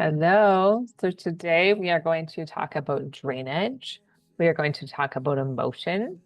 Hello. So today we are going to talk about drainage. We are going to talk about emotion.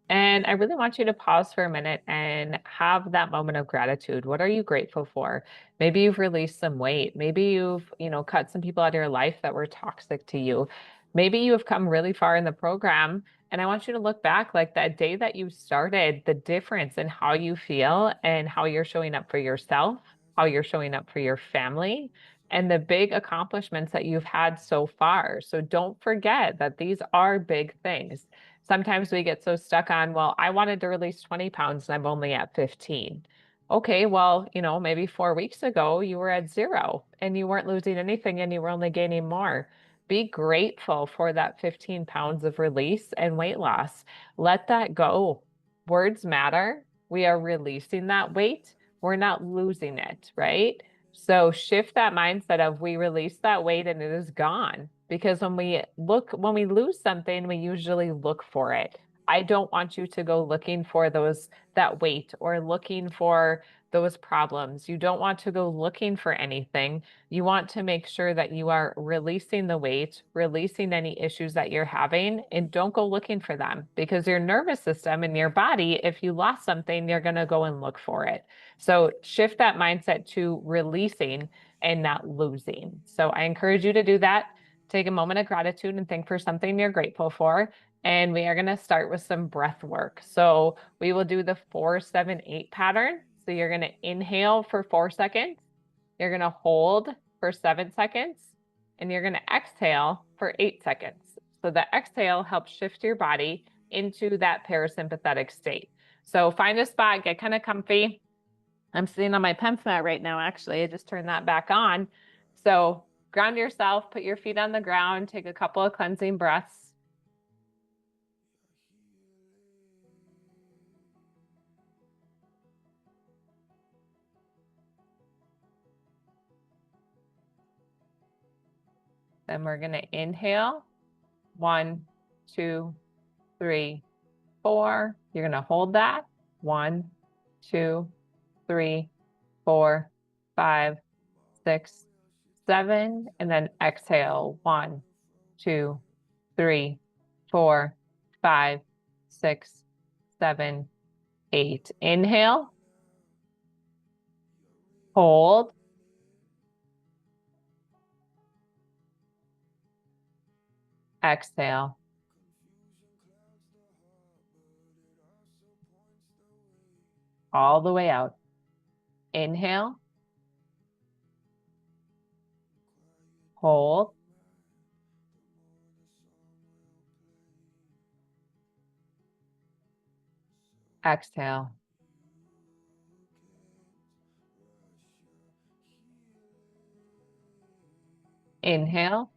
And I really want you to pause for a minute and have that moment of gratitude. What are you grateful for? Maybe you've released some weight. Maybe you've cut some people out of your life that were toxic to you. Maybe you have come really far in the program. And I want you to look back like that day that you started, the difference in how you feel and how you're showing up for yourself, how you're showing up for your family, and the big accomplishments that you've had so far. So don't forget that these are big things. Sometimes we get so stuck on, well, I wanted to release 20 pounds and I'm only at 15. Okay, well, maybe 4 weeks ago you were at 0 and you weren't losing anything and you were only gaining more. Be grateful for that 15 pounds of release and weight loss. Let that go. Words matter. We are releasing that weight. We're not losing it, right? So shift that mindset of we release that weight and it is gone. Because when we lose something, we usually look for it. I don't want you to go looking for that weight or looking for those problems. You don't want to go looking for anything. You want to make sure that you are releasing the weight, releasing any issues that you're having, and don't go looking for them because your nervous system and your body, if you lost something, you're going to go and look for it. So shift that mindset to releasing and not losing. So I encourage you to do that. Take a moment of gratitude and think for something you're grateful for. And we are going to start with some breath work. So we will do the 4-7-8 pattern. So you're going to inhale for 4 seconds. You're going to hold for 7 seconds. And you're going to exhale for 8 seconds. So the exhale helps shift your body into that parasympathetic state. So find a spot, get kind of comfy. I'm sitting on my PEMF mat right now, actually. I just turned that back on. So ground yourself, put your feet on the ground, take a couple of cleansing breaths. Then we're going to inhale. 1, 2, 3, 4. You're going to hold that. 1, 2, 3, 4, 5, 6, 7. And then exhale. 1, 2, 3, 4, 5, 6, 7, 8. Inhale. Hold. Exhale. All the way out. Inhale. Hold. Exhale. Inhale.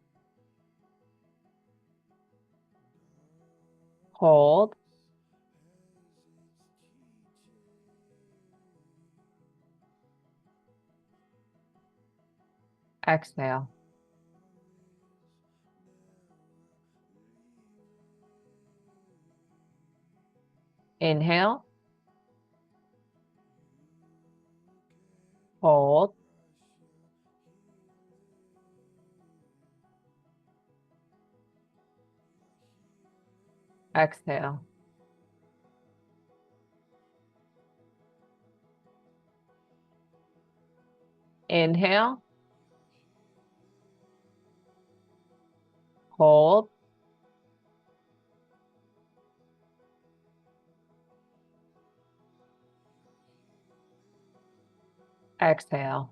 Hold. Exhale. Inhale. Hold. Exhale. Inhale. Hold. Exhale.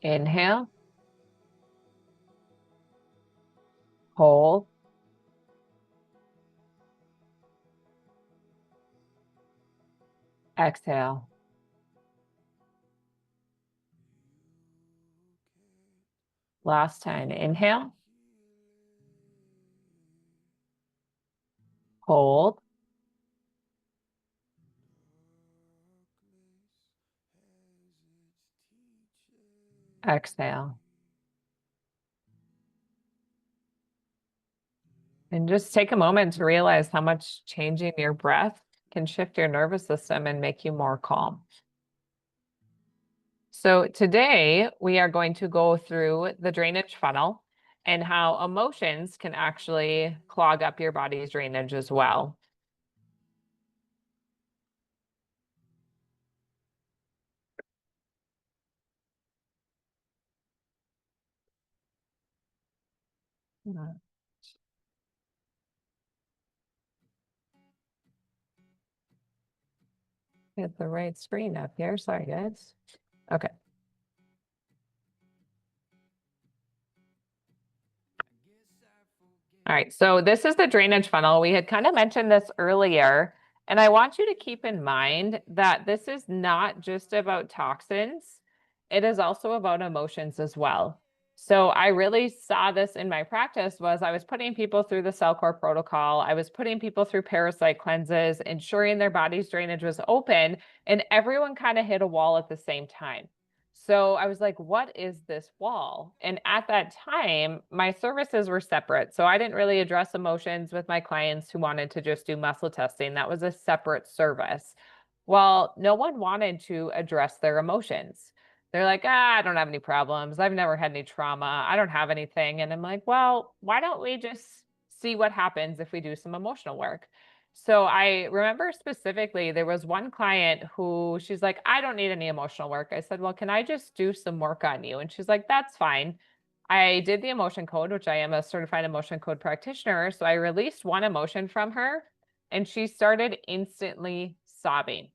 Inhale. Hold. Exhale. Last time. Inhale. Hold. Exhale. And just take a moment to realize how much changing your breath can shift your nervous system and make you more calm. So today we are going to go through the drainage funnel and how emotions can actually clog up your body's drainage as well. Get the right screen up here. Sorry, guys. Okay. All right, so this is the drainage funnel. We had kind of mentioned this earlier, and I want you to keep in mind that this is not just about toxins. It is also about emotions as well. So I really saw this in my practice was I was putting people through the cell core protocol. I was putting people through parasite cleanses, ensuring their body's drainage was open, and everyone kind of hit a wall at the same time. So I was like, what is this wall? And at that time, my services were separate. So I didn't really address emotions with my clients who wanted to just do muscle testing. That was a separate service. Well, no one wanted to address their emotions. They're like, I don't have any problems. I've never had any trauma. I don't have anything. And I'm like, well, why don't we just see what happens if we do some emotional work? So I remember specifically there was one client who she's like, I don't need any emotional work. I said, well, can I just do some work on you? And she's like, that's fine. I did the emotion code, which I am a certified emotion code practitioner. So I released one emotion from her and she started instantly sobbing.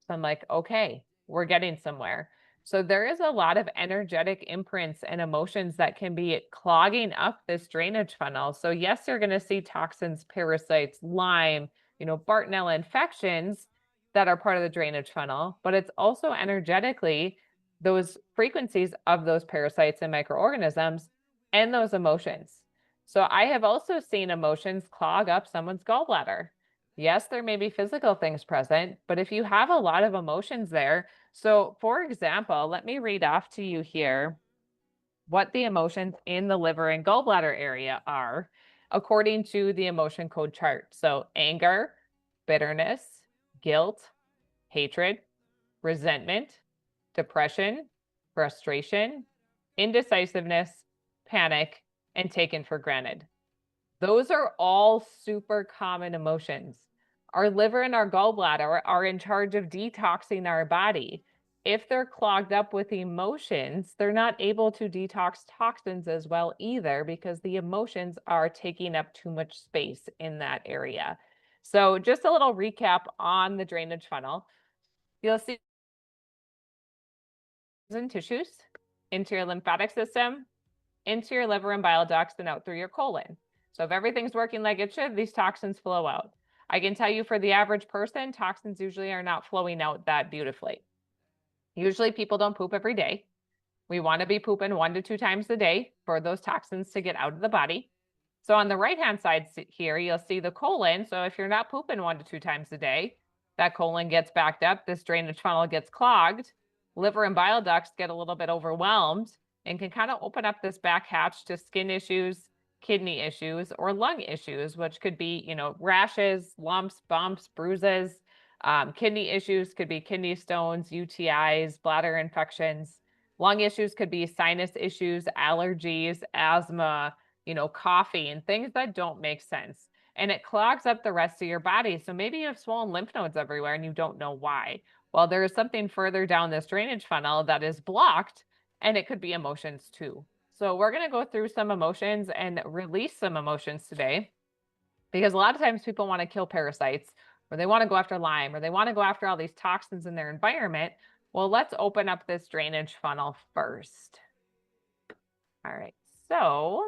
So I'm like, okay, we're getting somewhere. So there is a lot of energetic imprints and emotions that can be clogging up this drainage funnel. So yes, you're going to see toxins, parasites, Lyme, Bartonella infections that are part of the drainage funnel, but it's also energetically those frequencies of those parasites and microorganisms and those emotions. So I have also seen emotions clog up someone's gallbladder. Yes, there may be physical things present, but if you have a lot of emotions there, so for example, let me read off to you here what the emotions in the liver and gallbladder area are according to the emotion code chart. So anger, bitterness, guilt, hatred, resentment, depression, frustration, indecisiveness, panic, and taken for granted. Those are all super common emotions. Our liver and our gallbladder are in charge of detoxing our body. If they're clogged up with emotions, they're not able to detox toxins as well either because the emotions are taking up too much space in that area. So just a little recap on the drainage funnel. You'll see and tissues into your lymphatic system, into your liver and bile ducts, and out through your colon. So if everything's working like it should, these toxins flow out. I can tell you for the average person, toxins usually are not flowing out that beautifully. Usually people don't poop every day. We want to be pooping 1 to 2 times a day for those toxins to get out of the body. So on the right-hand side here, you'll see the colon. So if you're not pooping 1 to 2 times a day, that colon gets backed up, this drainage funnel gets clogged, liver and bile ducts get a little bit overwhelmed, and can kind of open up this back hatch to skin issues, kidney issues, or lung issues, which could be, rashes, lumps, bumps, bruises. Kidney issues could be kidney stones, UTIs, bladder infections. Lung issues could be sinus issues, allergies, asthma, coffee, and things that don't make sense. And it clogs up the rest of your body. So maybe you have swollen lymph nodes everywhere and you don't know why. Well, there is something further down this drainage funnel that is blocked, and it could be emotions too. So we're going to go through some emotions and release some emotions today, because a lot of times people want to kill parasites, or they want to go after Lyme, or they want to go after all these toxins in their environment. Well, let's open up this drainage funnel first. All right, so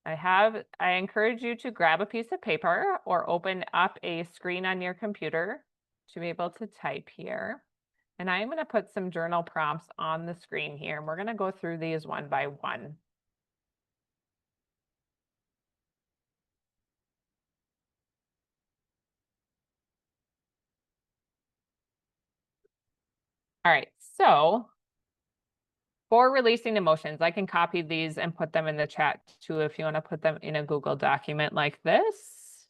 I encourage you to grab a piece of paper or open up a screen on your computer to be able to type here. And I am going to put some journal prompts on the screen here, and we're going to go through these one by one. All right, so for releasing emotions, I can copy these and put them in the chat too if you want to put them in a Google document like this.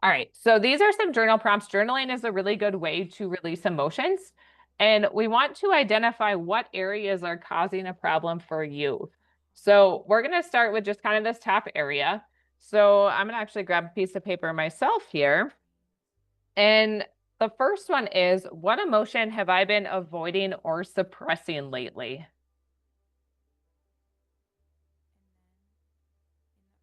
All right, so these are some journal prompts. Journaling is a really good way to release emotions. And we want to identify what areas are causing a problem for you. So we're going to start with just kind of this top area. So I'm going to actually grab a piece of paper myself here. And the first one is, what emotion have I been avoiding or suppressing lately?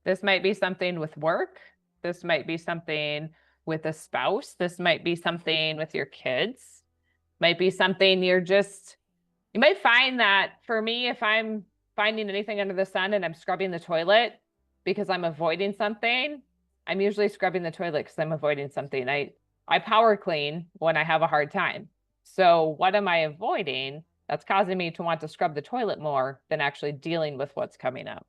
This might be something with work. This might be something with a spouse. This might be something with your kids. Might be something you might find that for me, if I'm finding anything under the sun and I'm scrubbing the toilet because I'm avoiding something, I'm usually scrubbing the toilet because I'm avoiding something. I power clean when I have a hard time. So what am I avoiding that's causing me to want to scrub the toilet more than actually dealing with what's coming up?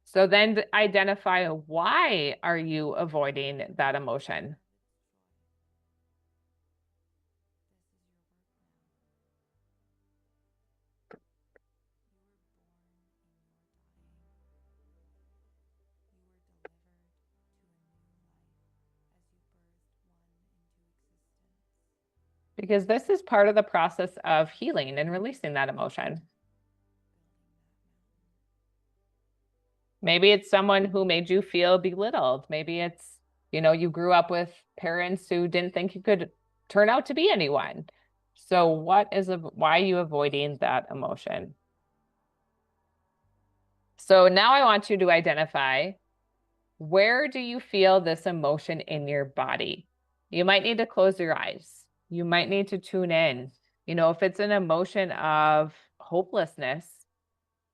So then identify, why are you avoiding that emotion? Because this is part of the process of healing and releasing that emotion. Maybe it's someone who made you feel belittled. Maybe it's, you grew up with parents who didn't think you could turn out to be anyone. So why are you avoiding that emotion? So now I want you to identify, where do you feel this emotion in your body? You might need to close your eyes. You might need to tune in. If it's an emotion of hopelessness,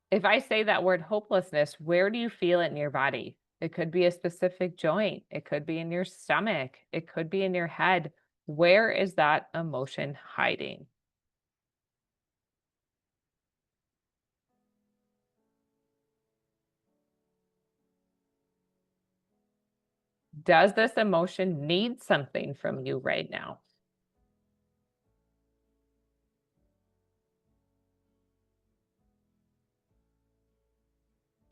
if I say that word hopelessness, where do you feel it in your body? It could be a specific joint. It could be in your stomach. It could be in your head. Where is that emotion hiding? Does this emotion need something from you right now?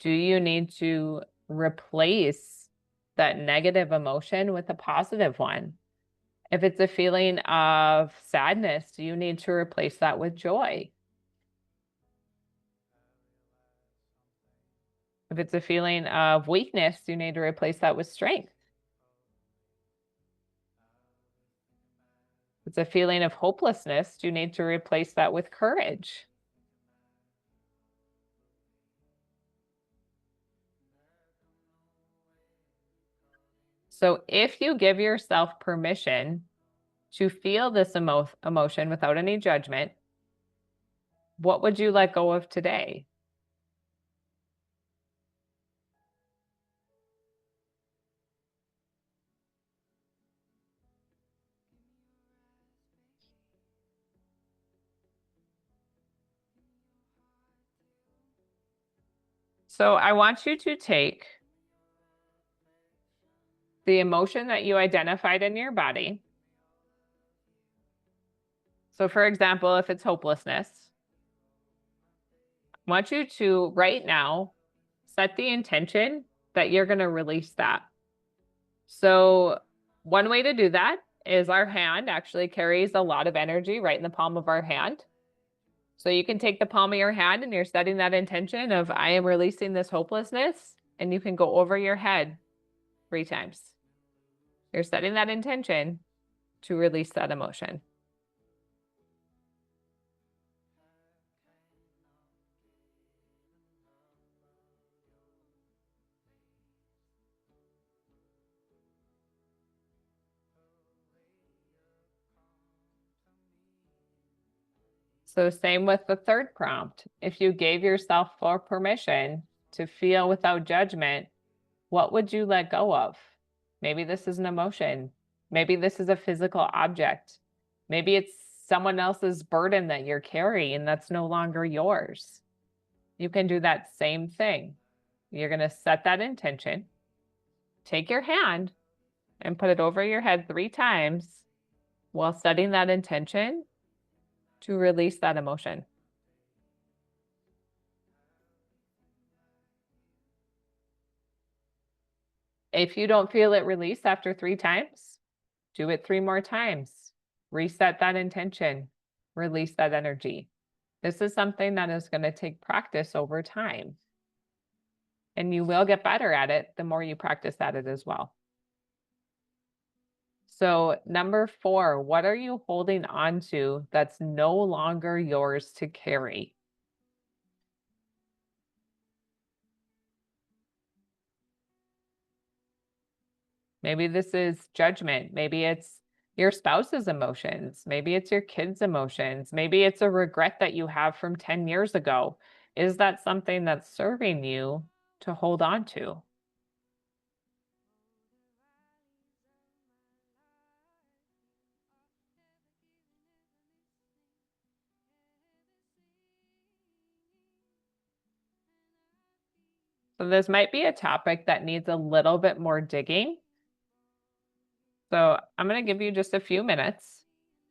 Do you need to replace that negative emotion with a positive one? If it's a feeling of sadness, do you need to replace that with joy? If it's a feeling of weakness, you need to replace that with strength. If it's a feeling of hopelessness, you need to replace that with courage. So if you give yourself permission to feel this emotion without any judgment, what would you let go of today? So I want you to take the emotion that you identified in your body. So for example, if it's hopelessness, I want you to right now set the intention that you're going to release that. So one way to do that is our hand actually carries a lot of energy right in the palm of our hand. So you can take the palm of your hand and you're setting that intention of, I am releasing this hopelessness, and you can go over your head 3 times. You're setting that intention to release that emotion. So same with the third prompt. If you gave yourself full permission to feel without judgment, what would you let go of? Maybe this is an emotion. Maybe this is a physical object. Maybe it's someone else's burden that you're carrying that's no longer yours. You can do that same thing. You're going to set that intention. Take your hand and put it over your head 3 times while setting that intention to release that emotion. If you don't feel it release after 3 times, do it 3 more times. Reset that intention, release that energy. This is something that is going to take practice over time. And you will get better at it the more you practice at it as well. So, number 4, what are you holding on to that's no longer yours to carry? Maybe this is judgment. Maybe it's your spouse's emotions. Maybe it's your kids' emotions. Maybe it's a regret that you have from 10 years ago. Is that something that's serving you to hold on to? So, this might be a topic that needs a little bit more digging. So, I'm going to give you just a few minutes.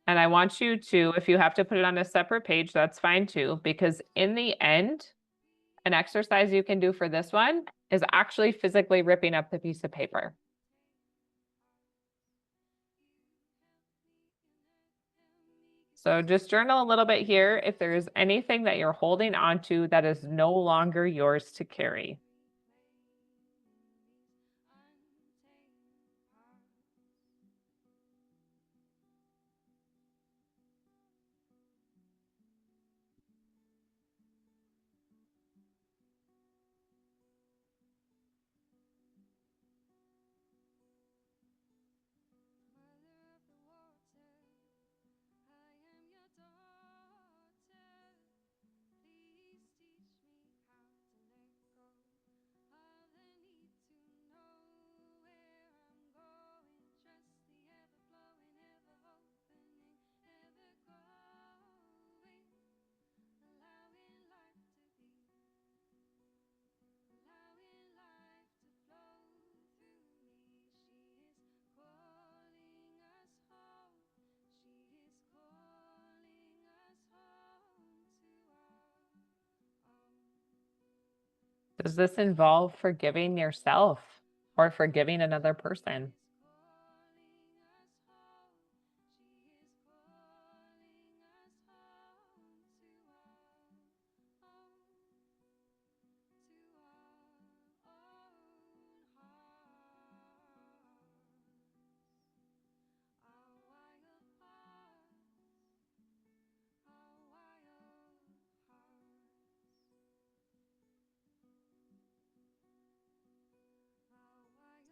And I want you to, if you have to put it on a separate page, that's fine too, because in the end, an exercise you can do for this one is actually physically ripping up the piece of paper. So just journal a little bit here if there's anything that you're holding on to that is no longer yours to carry. Does this involve forgiving yourself or forgiving another person?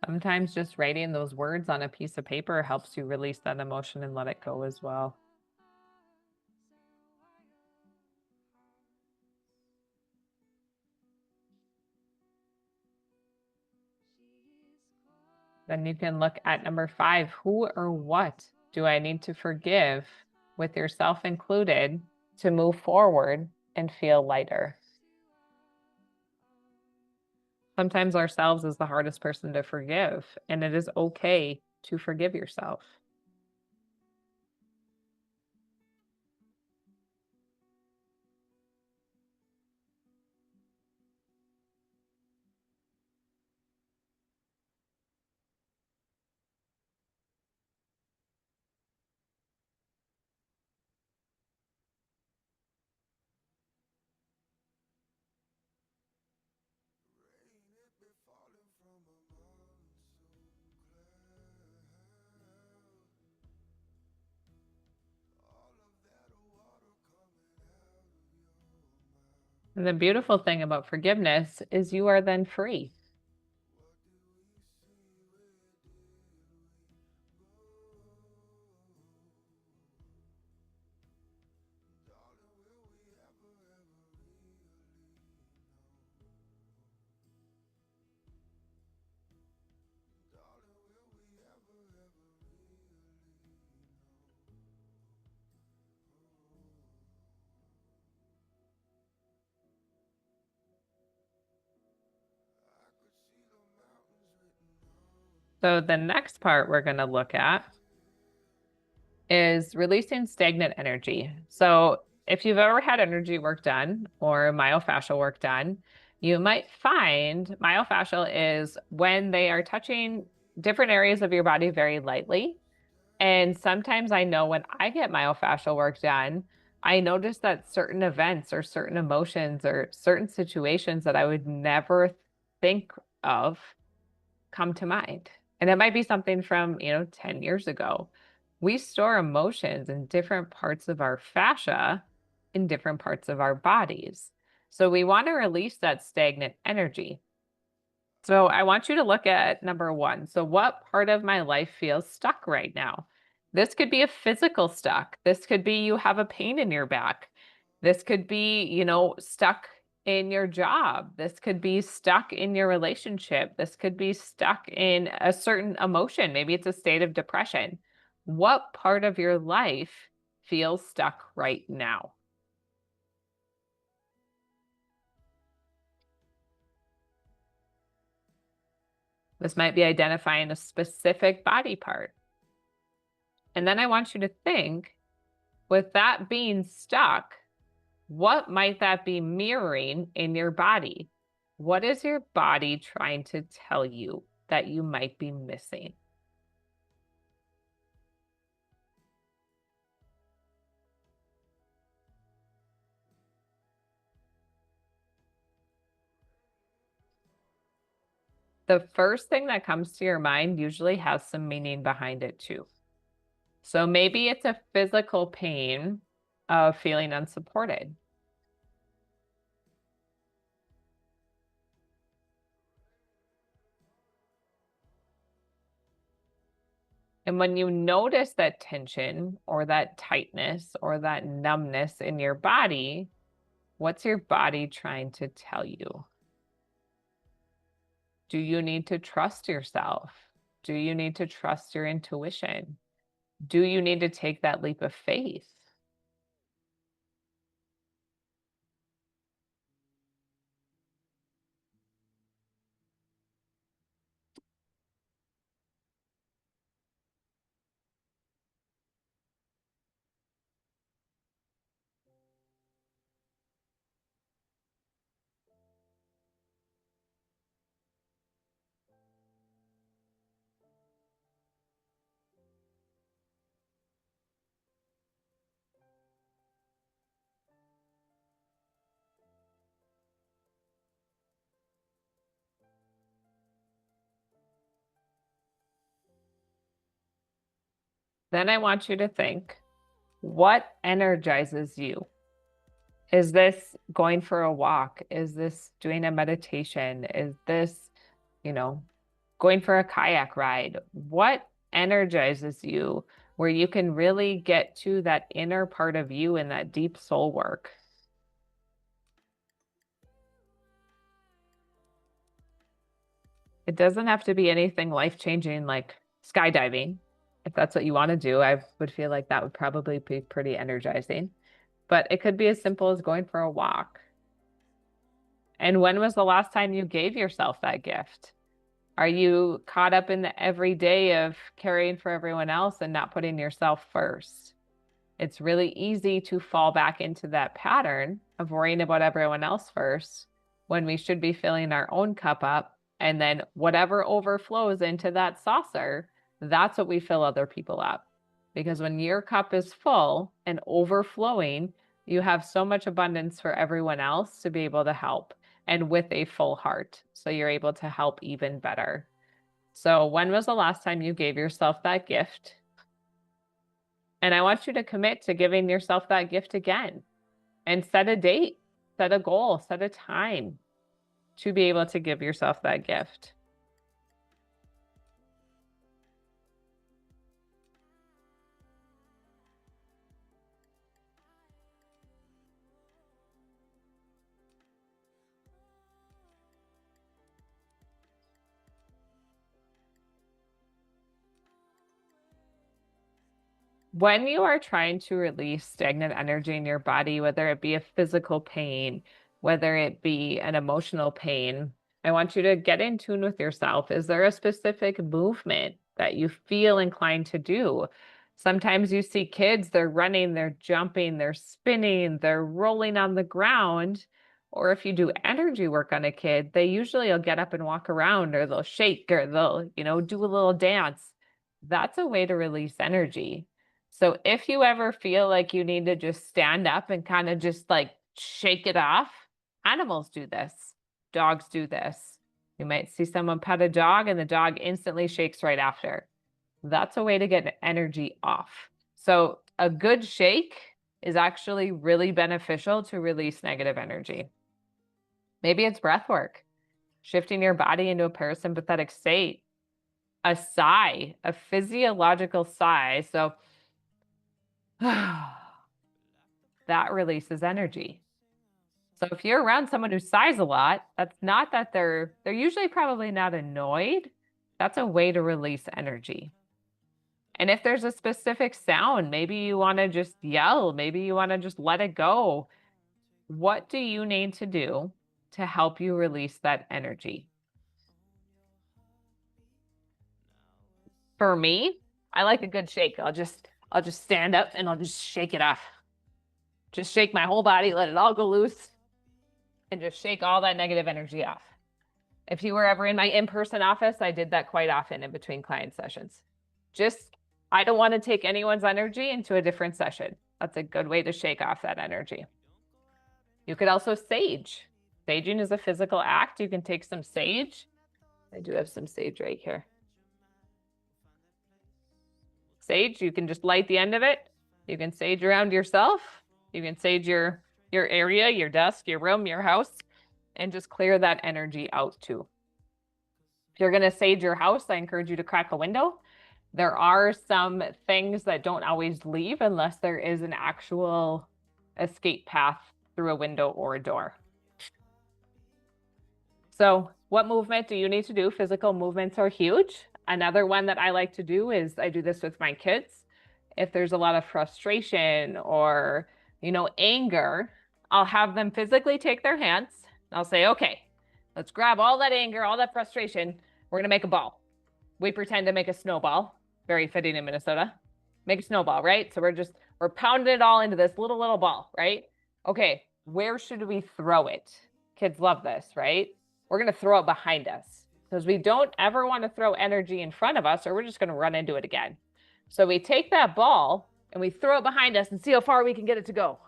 Sometimes just writing those words on a piece of paper helps you release that emotion and let it go as well. Then you can look at number 5, who or what do I need to forgive, with yourself included, to move forward and feel lighter? Sometimes ourselves is the hardest person to forgive, and it is okay to forgive yourself. And the beautiful thing about forgiveness is you are then free. So the next part we're going to look at is releasing stagnant energy. So if you've ever had energy work done or myofascial work done, You might find myofascial is when they are touching different areas of your body very lightly. And sometimes I know when I get myofascial work done, I notice that certain events or certain emotions or certain situations that I would never think of come to mind. And it might be something from, 10 years ago. We store emotions in different parts of our fascia in different parts of our bodies. So we want to release that stagnant energy. So I want you to look at number one. So what part of my life feels stuck right now? This could be a physical stuck. This could be you have a pain in your back. This could be, stuck in your job. This could be stuck in your relationship. This could be stuck in a certain emotion. Maybe it's a state of depression. What part of your life feels stuck right now? This might be identifying a specific body part. And then I want you to think, with that being stuck, what might that be mirroring in your body? What is your body trying to tell you that you might be missing? The first thing that comes to your mind usually has some meaning behind it too. So maybe it's a physical pain of feeling unsupported. And when you notice that tension or that tightness or that numbness in your body, what's your body trying to tell you? Do you need to trust yourself? Do you need to trust your intuition? Do you need to take that leap of faith? Then I want you to think, what energizes you? Is this going for a walk? Is this doing a meditation? Is this, you know, going for a kayak ride? What energizes you where you can really get to that inner part of you and that deep soul work? It doesn't have to be anything life-changing like skydiving. If that's what you want to do, I would feel like that would probably be pretty energizing. But it could be as simple as going for a walk. And when was the last time you gave yourself that gift? Are you caught up in the everyday of caring for everyone else and not putting yourself first? It's really easy to fall back into that pattern of worrying about everyone else first when we should be filling our own cup up. And then whatever overflows into that saucer, that's what we fill other people up. Because when your cup is full and overflowing, you have so much abundance for everyone else to be able to help and with a full heart. So you're able to help even better. So, when was the last time you gave yourself that gift? And I want you to commit to giving yourself that gift again and set a date, set a goal, set a time to be able to give yourself that gift. When you are trying to release stagnant energy in your body, whether it be a physical pain, whether it be an emotional pain, I want you to get in tune with yourself. Is there a specific movement that you feel inclined to do? Sometimes you see kids, they're running, they're jumping, they're spinning, they're rolling on the ground. Or if you do energy work on a kid, they usually will get up and walk around, or they'll shake, or they'll, do a little dance. That's a way to release energy. So if you ever feel like you need to just stand up and kind of just like shake it off, animals do this. Dogs do this. You might see someone pet a dog and the dog instantly shakes right after. That's a way to get energy off. So a good shake is actually really beneficial to release negative energy. Maybe it's breath work, shifting your body into a parasympathetic state. A sigh, a physiological sigh. So that releases energy. So if you're around someone who sighs a lot, that's not that they're usually probably not annoyed. That's a way to release energy. And if there's a specific sound, maybe you want to just yell, maybe you want to just let it go. What do you need to do to help you release that energy? For me, I like a good shake. I'll just stand up and I'll just shake it off. Just shake my whole body, let it all go loose, and just shake all that negative energy off. If you were ever in my in-person office, I did that quite often in between client sessions. I don't want to take anyone's energy into a different session. That's a good way to shake off that energy. You could also sage. Saging is a physical act. You can take some sage. I do have some sage right here. Sage, you can just light the end of it. You can sage around yourself. You can sage your area, your desk, your room, your house, and just clear that energy out too. If you're going to sage your house, I encourage you to crack a window. There are some things that don't always leave unless there is an actual escape path through a window or a door. So what movement do you need to do? Physical movements are huge. Another one that I like to do is I do this with my kids. If there's a lot of frustration or, anger, I'll have them physically take their hands. I'll say, okay, let's grab all that anger, all that frustration. We're going to make a ball. We pretend to make a snowball. Very fitting in Minnesota. Make a snowball, right? So we're pounding it all into this little ball, right? Okay, where should we throw it? Kids love this, right? We're going to throw it behind us because we don't ever want to throw energy in front of us or we're just going to run into it again. So we take that ball and we throw it behind us and see how far we can get it to go.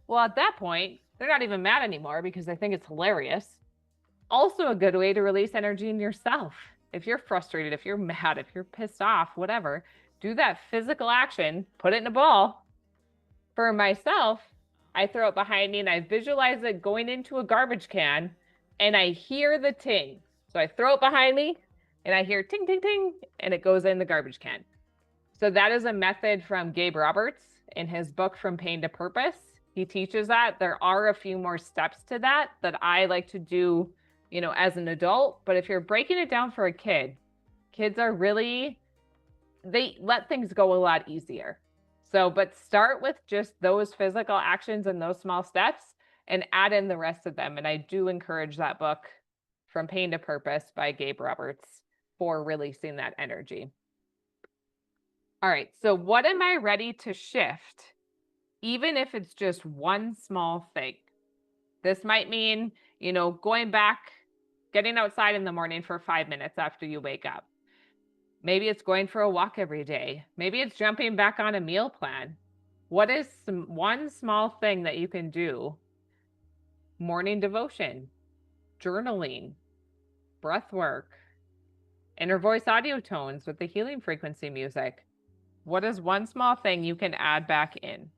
Well, at that point, they're not even mad anymore because they think it's hilarious. Also a good way to release energy in yourself. If you're frustrated, if you're mad, if you're pissed off, whatever, do that physical action, put it in a ball. For myself, I throw it behind me and I visualize it going into a garbage can and I hear the ting. So I throw it behind me and I hear ting, ting, ting, and it goes in the garbage can. So that is a method from Gabe Roberts in his book, From Pain to Purpose. He teaches that. There are a few more steps to that I like to do, as an adult. But if you're breaking it down for a kid, kids are they let things go a lot easier. So, but start with just those physical actions and those small steps and add in the rest of them. And I do encourage that book, From Pain to Purpose by Gabe Roberts, for releasing that energy. All right, so what am I ready to shift, even if it's just one small thing? This might mean, going back, getting outside in the morning for 5 minutes after you wake up. Maybe it's going for a walk every day. Maybe it's jumping back on a meal plan. What is one small thing that you can do? Morning devotion, journaling, breath work, inner voice audio tones with the healing frequency music. What is one small thing you can add back in?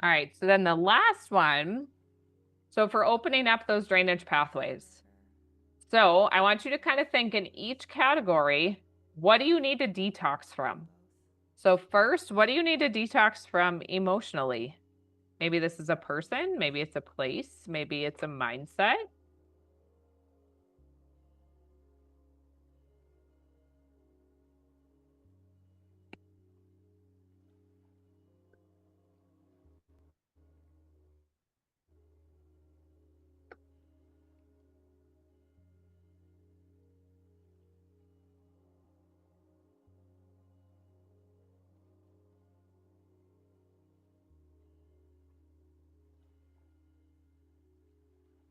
All right, so then the last one, so for opening up those drainage pathways. So I want you to kind of think in each category, what do you need to detox from? So first, what do you need to detox from emotionally? Maybe this is a person, maybe it's a place, maybe it's a mindset.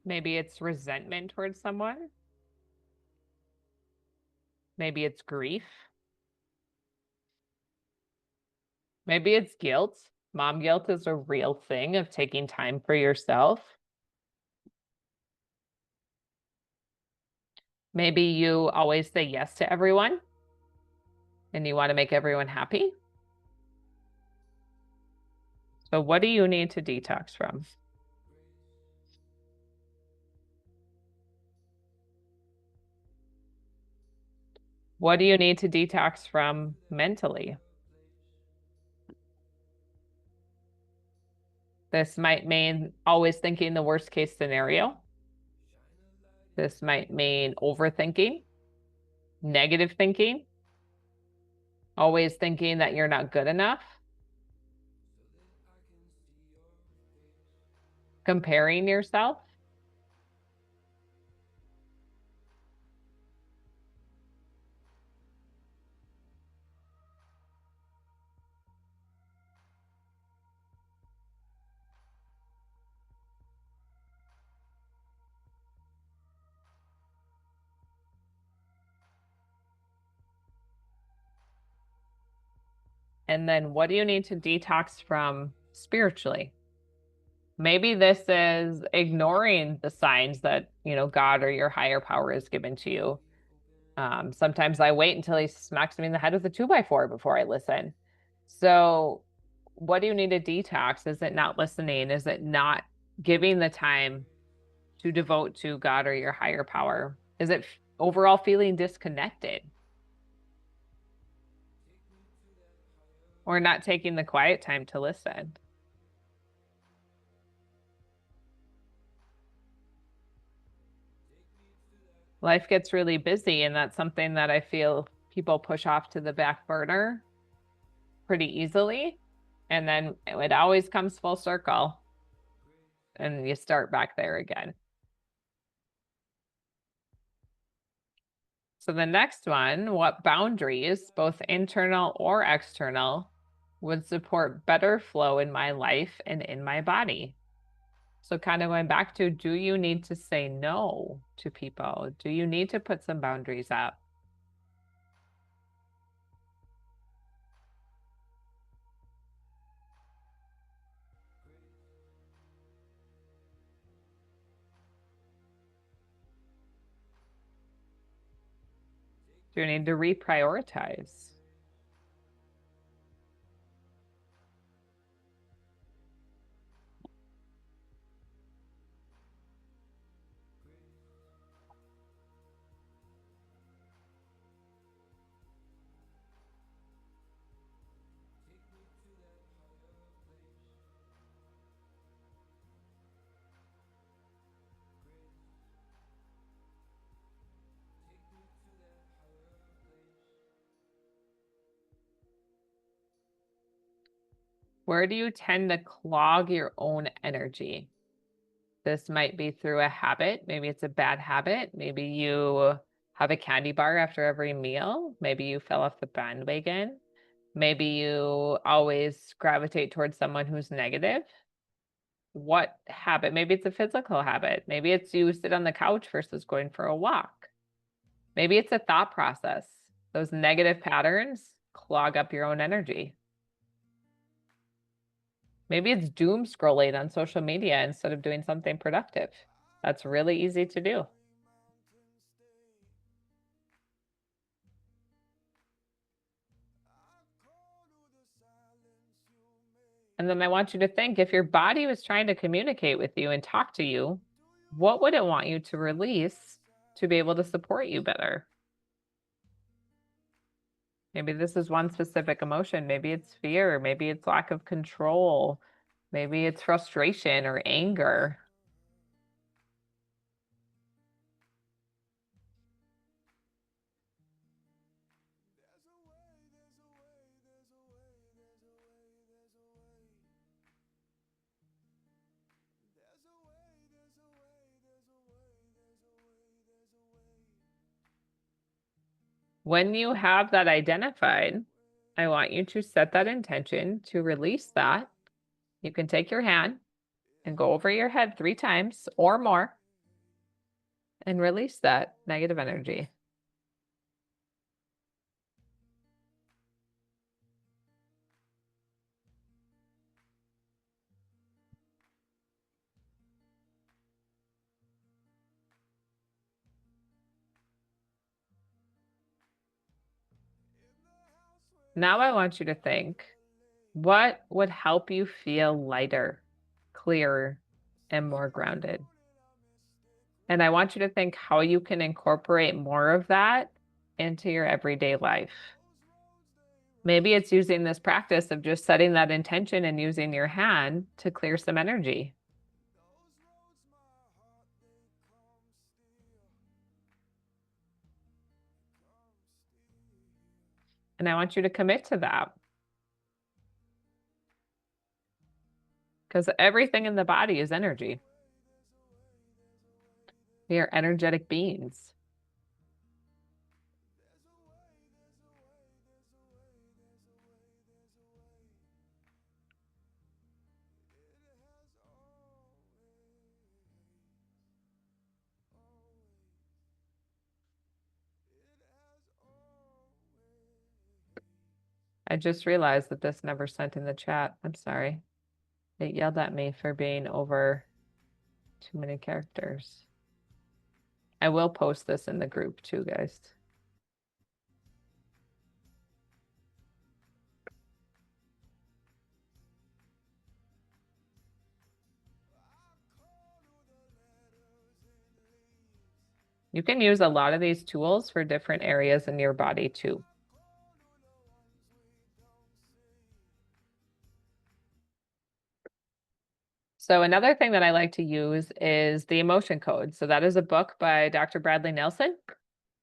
Maybe it's resentment towards someone. Maybe it's grief. Maybe it's guilt. Mom guilt is a real thing of taking time for yourself. Maybe you always say yes to everyone and you want to make everyone happy. So what do you need to detox from? What do you need to detox from mentally? This might mean always thinking the worst case scenario. This might mean overthinking, negative thinking, always thinking that you're not good enough, comparing yourself. And then what do you need to detox from spiritually? Maybe this is ignoring the signs that, God or your higher power is given to you. Sometimes I wait until he smacks me in the head with a 2x4 before I listen. So, what do you need to detox? Is it not listening? Is it not giving the time to devote to God or your higher power? Is it overall feeling disconnected or not taking the quiet time to listen? Life gets really busy, and that's something that I feel people push off to the back burner pretty easily. And then it always comes full circle and you start back there again. So the next one, what boundaries, both internal or external, would support better flow in my life and in my body? So kind of going back to, do you need to say no to people? Do you need to put some boundaries up? Do you need to reprioritize? Where do you tend to clog your own energy? This might be through a habit. Maybe it's a bad habit. Maybe you have a candy bar after every meal. Maybe you fell off the bandwagon. Maybe you always gravitate towards someone who's negative. What habit? Maybe it's a physical habit. Maybe it's you sit on the couch versus going for a walk. Maybe it's a thought process. Those negative patterns clog up your own energy. Maybe it's doom scrolling on social media instead of doing something productive. That's really easy to do. And then I want you to think, if your body was trying to communicate with you and talk to you, what would it want you to release to be able to support you better? Maybe this is one specific emotion. Maybe it's fear. Maybe it's lack of control. Maybe it's frustration or anger. When you have that identified, I want you to set that intention to release that. You can take your hand and go over your head 3 times or more. and release that negative energy. Now I want you to think, what would help you feel lighter, clearer, and more grounded? And I want you to think how you can incorporate more of that into your everyday life. Maybe it's using this practice of just setting that intention and using your hand to clear some energy. And I want you to commit to that because everything in the body is energy. We are energetic beings. I just realized that this never sent in the chat. I'm sorry. It yelled at me for being over too many characters. I will post this in the group too, guys. You can use a lot of these tools for different areas in your body too. So another thing that I like to use is the emotion code. So that is a book by Dr. Bradley Nelson.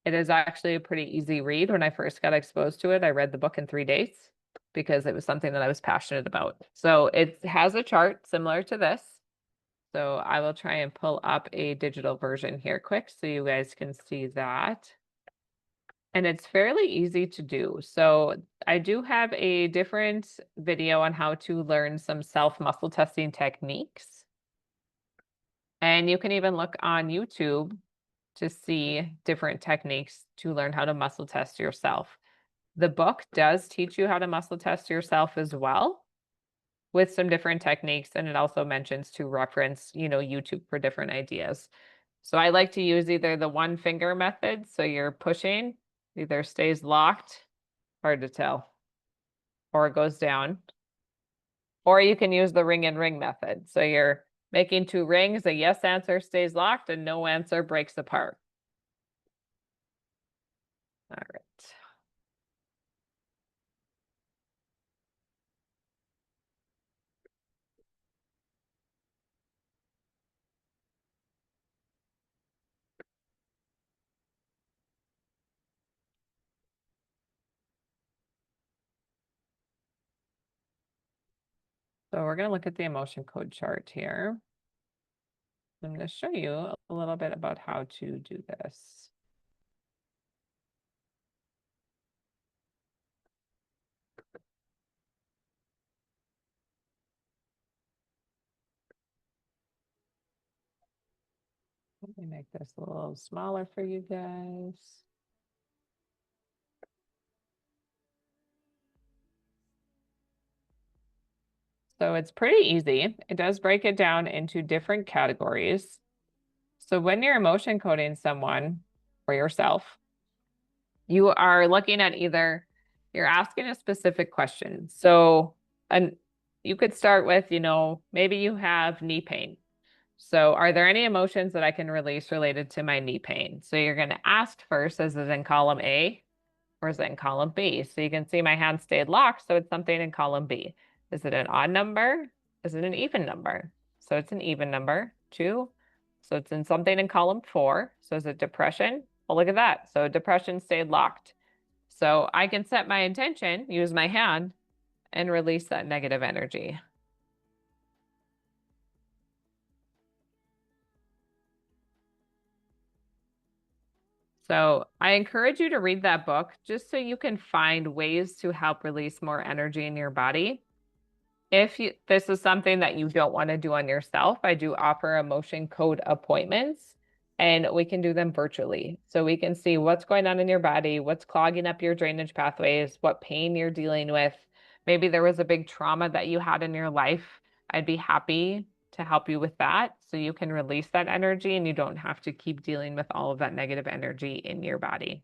It is actually a pretty easy read. When I first got exposed to it, I read the book in 3 days because it was something that I was passionate about. So it has a chart similar to this. So I will try and pull up a digital version here quick so you guys can see that. And it's fairly easy to do. So I do have a different video on how to learn some self muscle testing techniques. And you can even look on YouTube to see different techniques to learn how to muscle test yourself. The book does teach you how to muscle test yourself as well with some different techniques. And it also mentions to reference, YouTube for different ideas. So I like to use either the one finger method. So you're pushing, either stays locked, hard to tell, or it goes down. Or you can use the ring and ring method. So you're making 2 rings, a yes answer stays locked and no answer breaks apart. All right. So we're going to look at the emotion code chart here. I'm going to show you a little bit about how to do this. Let me make this a little smaller for you guys. So it's pretty easy. It does break it down into different categories. So when you're emotion coding someone or yourself, you are looking at either you're asking a specific question. So you could start with, maybe you have knee pain. So are there any emotions that I can release related to my knee pain? So you're going to ask first, is it in column A or is it in column B? So you can see my hand stayed locked, so it's something in column B. Is it an odd number? Is it an even number? So it's an even number, 2. So it's in something in column 4. So is it depression? Well, look at that. So depression stayed locked. So I can set my intention, use my hand, and release that negative energy. So I encourage you to read that book just so you can find ways to help release more energy in your body. If this is something that you don't want to do on yourself, I do offer emotion code appointments and we can do them virtually. So we can see what's going on in your body, what's clogging up your drainage pathways, what pain you're dealing with. Maybe there was a big trauma that you had in your life. I'd be happy to help you with that so you can release that energy and you don't have to keep dealing with all of that negative energy in your body.